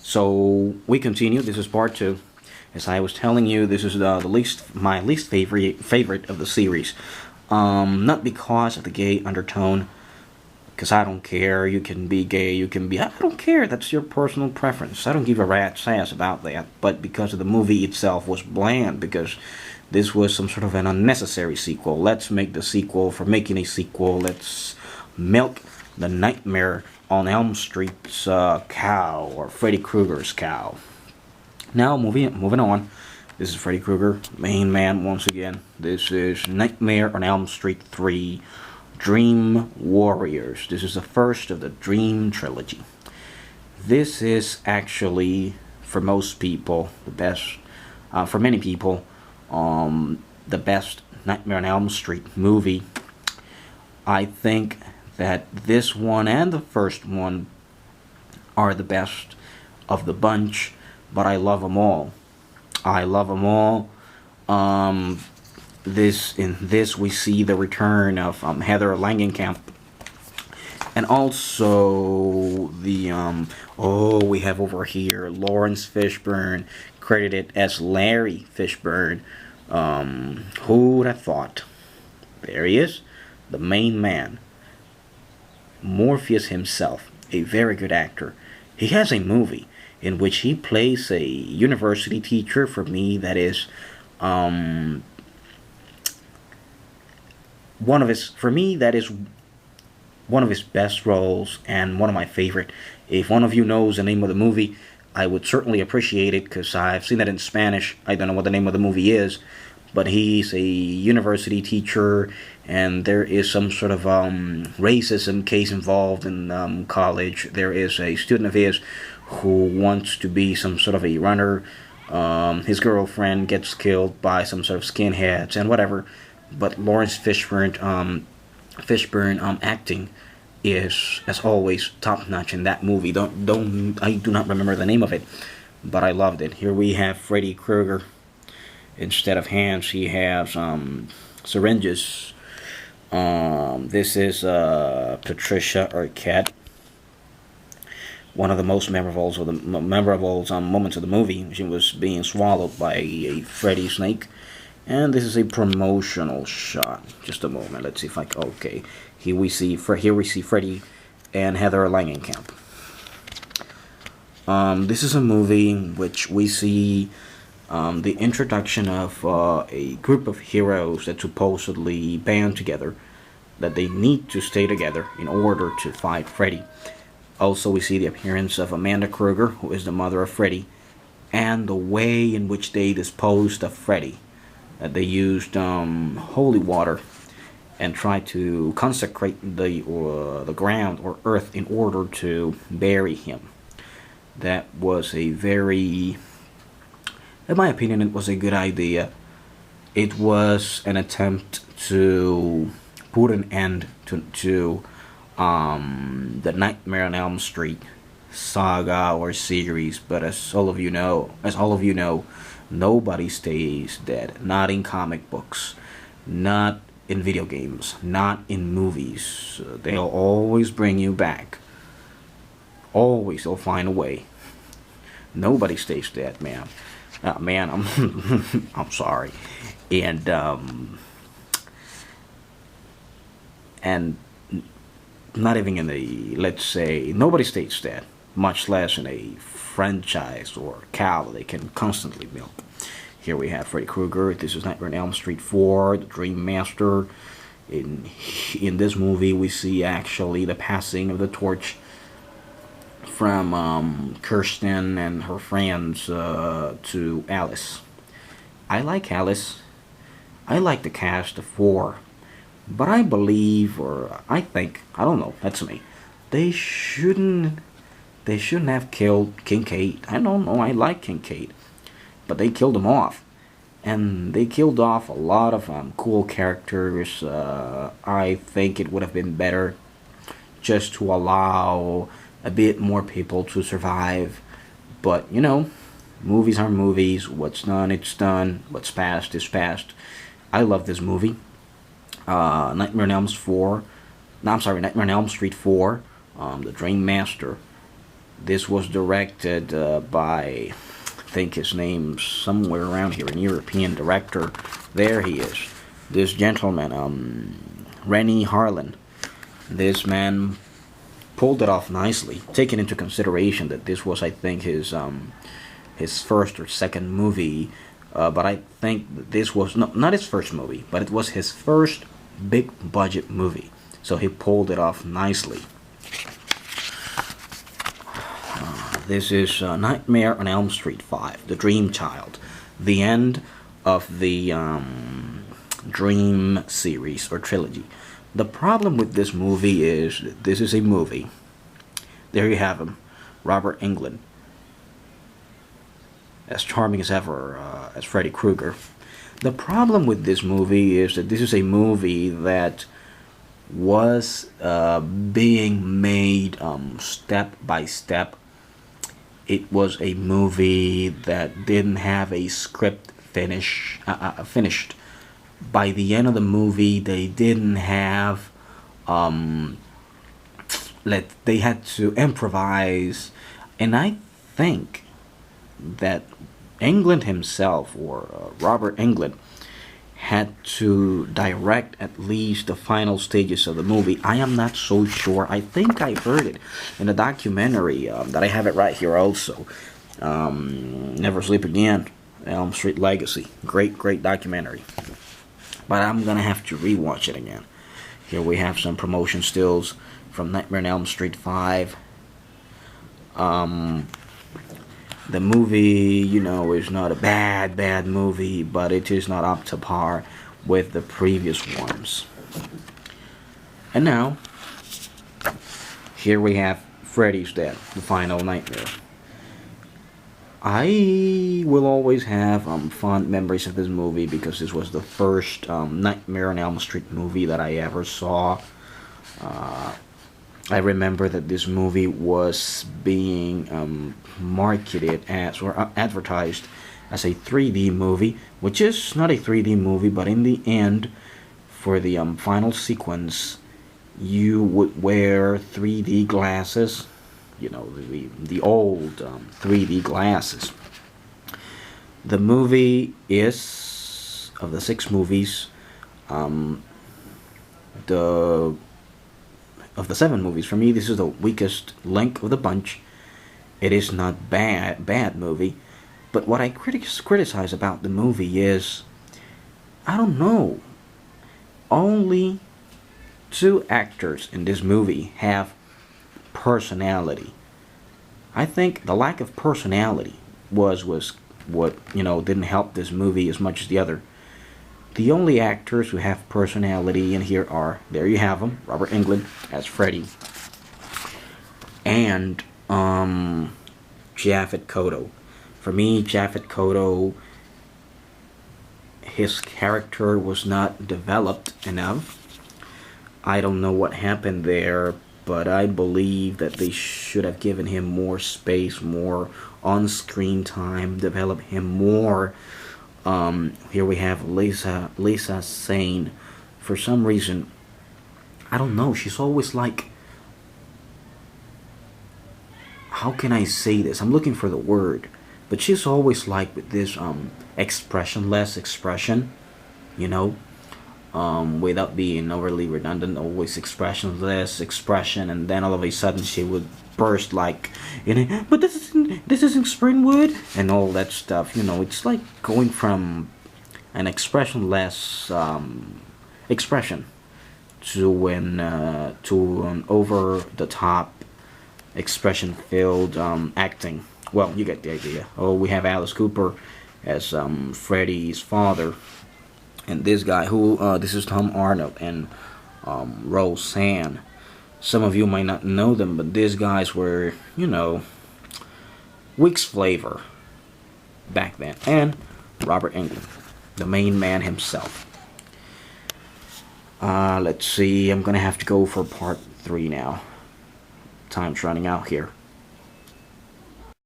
So we continue. This is part two. As I was telling you, this is my least favorite of the series. Not because of the gay undertone, because I don't care. You can be gay. You can be. I don't care. That's your personal preference. I don't give a rat's ass about that. But because of the movie itself was bland. Because this was some sort of an unnecessary sequel. Let's make the sequel for making a sequel. Let's milk the Nightmare on Elm Street's cow, or Freddy Krueger's cow. Now, moving on. This is Freddy Krueger, main man once again. This is Nightmare on Elm Street 3, Dream Warriors. This is the first of the Dream trilogy. This is actually, for most people, the best, for many people, the best Nightmare on Elm Street movie. I think that this one and the first one are the best of the bunch, but I love them all. I love them all. In this we see the return of Heather Langenkamp, and also the we have over here Lawrence Fishburne, credited as Larry Fishburne. Who would have thought? There he is, the main man, Morpheus himself, a very good actor. He has a movie in which he plays a university teacher. For me, that is one of his best roles and one of my favorite. If one of you knows the name of the movie, I would certainly appreciate it, because I've seen it in Spanish. I don't know what the name of the movie is, but he's a university teacher, and there is some sort of racism case involved in college. There is a student of his who wants to be some sort of a runner. His girlfriend gets killed by some sort of skinheads and whatever. But Lawrence Fishburne acting is, as always, top notch in that movie. I do not remember the name of it, but I loved it. Here we have Freddy Krueger. Instead of hands, he has syringes. This is Patricia Arquette. One of the most memorable moments of the movie. She was being swallowed by a Freddy snake. And this is a promotional shot. Just a moment. Let's see if I can. Okay. Here we see Freddy and Heather Langenkamp. This is a movie in which we see the introduction of a group of heroes that supposedly band together, that they need to stay together in order to fight Freddy. Also, we see the appearance of Amanda Krueger, who is the mother of Freddy, and the way in which they disposed of Freddy. That they used holy water and tried to consecrate the ground or earth in order to bury him. That was a very, in my opinion, it was a good idea. It was an attempt to put an end to the Nightmare on Elm Street saga or series. But as all of you know, nobody stays dead. Not in comic books, not in video games, not in movies. They'll always bring you back. Always, they'll find a way. Nobody stays dead, man. Man, I'm sorry, and not even in a, let's say, nobody stays dead, much less in a franchise or cow they can constantly milk. Here we have Freddy Krueger. This is Nightmare on Elm Street 4, the Dream Master. In this movie, we see actually the passing of the torch from Kirsten and her friends to Alice. I like Alice. I like the cast of 4. But I believe, or I think, I don't know, that's me, they shouldn't have killed Kincaid. I don't know, I like Kincaid, but they killed him off. And they killed off a lot of cool characters. I think it would have been better just to allow a bit more people to survive. But, movies are movies. What's done, it's done. What's past is past. I love this movie. Nightmare on Elm Street 4, The Dream Master. This was directed by, I think his name's somewhere around here, an European director. There he is. This gentleman, Renny Harlin. This man pulled it off nicely, taking into consideration that this was, I think, his first or second movie. But I think that this was not his first movie, but it was his first big budget movie. So he pulled it off nicely. This is Nightmare on Elm Street 5, The Dream Child, the end of the Dream series or trilogy. The problem with this movie is this is a movie. There you have him, Robert Englund, as charming as ever as Freddy Krueger. The problem with this movie is that this is a movie that was being made step by step. It was a movie that didn't have a script finished. By the end of the movie, they didn't have they had to improvise, and I think that Englund himself, or Robert Englund, had to direct at least the final stages of the movie. I am not so sure. I think I heard it in a documentary that I have it right here also. Never Sleep Again, Elm Street Legacy. Great documentary. But I'm going to have to rewatch it again. Here we have some promotion stills from Nightmare on Elm Street 5. The movie, is not a bad movie, but it is not up to par with the previous ones. And now, here we have Freddy's Dead, the final nightmare. I will always have fond memories of this movie because this was the first Nightmare on Elm Street movie that I ever saw. I remember that this movie was being marketed as, or advertised as a 3D movie, which is not a 3D movie, but in the end, for the final sequence, you would wear 3D glasses, the old 3D glasses. The movie is, of the 6 movies, of the 7 movies, for me, this is the weakest link of the bunch. It is not bad movie, but what I criticize about the movie is, I don't know, only 2 actors in this movie have personality. I think the lack of personality was what didn't help this movie as much as the other. The only actors who have personality in here are, there you have them, Robert Englund as Freddy, and Japhet Kotto. For me, Japhet Kotto, his character was not developed enough. I don't know what happened there, but I believe that they should have given him more space, more on-screen time, develop him more. Here we have Lisa Sane. For some reason, I don't know, she's always like, how can I say this? I'm looking for the word, but she's always like with this expressionless expression, without being overly redundant, always expressionless expression, and then all of a sudden she would burst like, but this isn't Springwood, and all that stuff. It's like going from an expressionless expression to an over the top expression filled acting. Well, you get the idea. Oh, we have Alice Cooper as Freddy's father, and this guy this is Tom Arnold and Roseanne. Some of you might not know them, but these guys were, Week's Flavor back then. And Robert Englund, the main man himself. Let's see, I'm gonna have to go for part 3 now. Time's running out here.